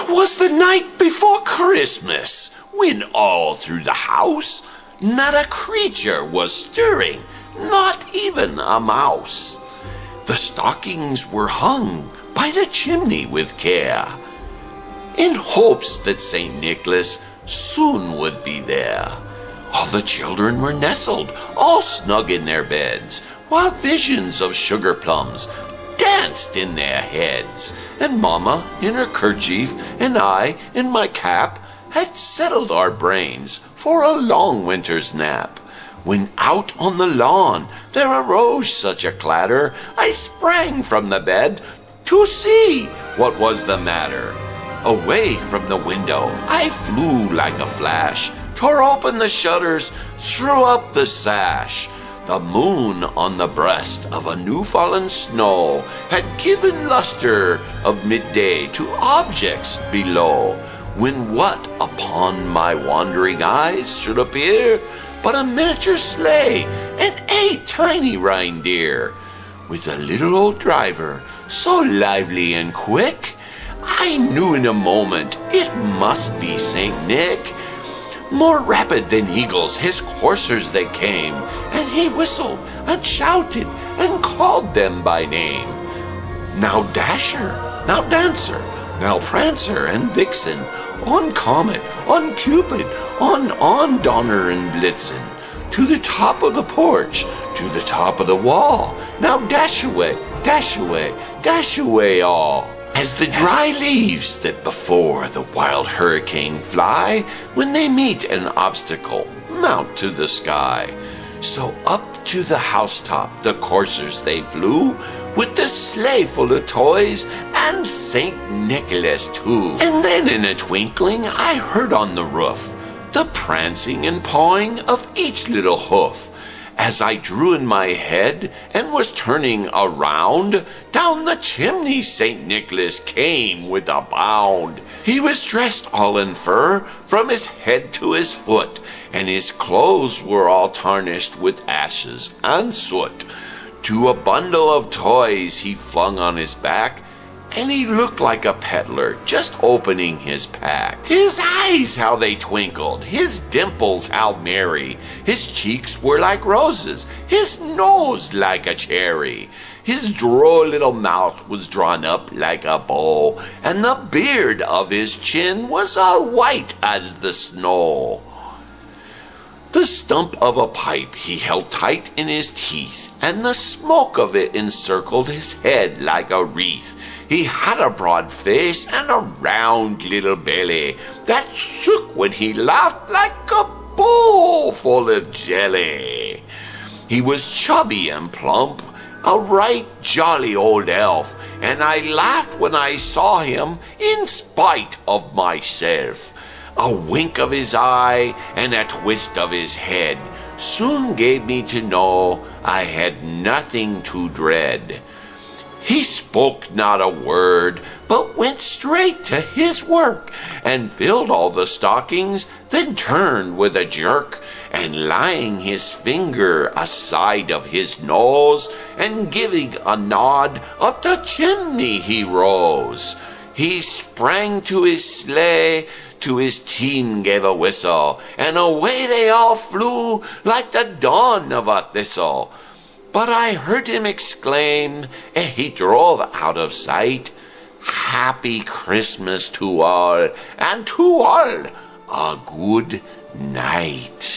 It was the night before Christmas, when all through the house not a creature was stirring, not even a mouse. The stockings were hung by the chimney with care, in hopes that St. Nicholas soon would be there. All the children were nestled, all snug in their beds, while visions of sugar plums danced in their heads. And Mama in her kerchief and I in my cap had settled our brains for a long winter's nap. When out on the lawn there arose such a clatter, I sprang from the bed to see what was the matter. Away from the window I flew like a flash, tore open the shutters, threw up the sash. The moon on the breast of a new-fallen snow had given luster of midday to objects below, when what upon my wandering eyes should appear but a miniature sleigh and a tiny reindeer, with a little old driver so lively and quick, I knew in a moment it must be St. Nick. More rapid than eagles his coursers they came, and he whistled and shouted and called them by name. Now Dasher, now Dancer, now Prancer and Vixen, on Comet, on Cupid, on Donner and Blitzen, to the top of the porch, to the top of the wall. Now dash away, dash away, dash away all. As the dry leaves that before the wild hurricane fly, when they meet an obstacle, mount to the sky. So up to the housetop the coursers they flew, with the sleigh full of toys, and St. Nicholas too. And then in a twinkling I heard on the roof the prancing and pawing of each little hoof. As I drew in my head and was turning around, down the chimney St. Nicholas came with a bound. He was dressed all in fur from his head to his foot, and his clothes were all tarnished with ashes and soot. To a bundle of toys he flung on his back, and he looked like a peddler just opening his pack. His eyes, how they twinkled, his dimples, how merry. His cheeks were like roses, his nose like a cherry. His droll little mouth was drawn up like a bow, and the beard of his chin was all white as the snow. The stump of a pipe he held tight in his teeth, and the smoke of it encircled his head like a wreath. He had a broad face and a round little belly that shook when he laughed like a bowl full of jelly. He was chubby and plump, a right jolly old elf, and I laughed when I saw him in spite of myself. A wink of his eye and a twist of his head soon gave me to know I had nothing to dread. He spoke not a word, but went straight to his work, and filled all the stockings, then turned with a jerk, and laying his finger aside of his nose, and giving a nod, up the chimney he rose. He sprang to his sleigh, to his team gave a whistle, and away they all flew like the dawn of a thistle. But I heard him exclaim, ere he drove out of sight, "Happy Christmas to all, and to all a good night."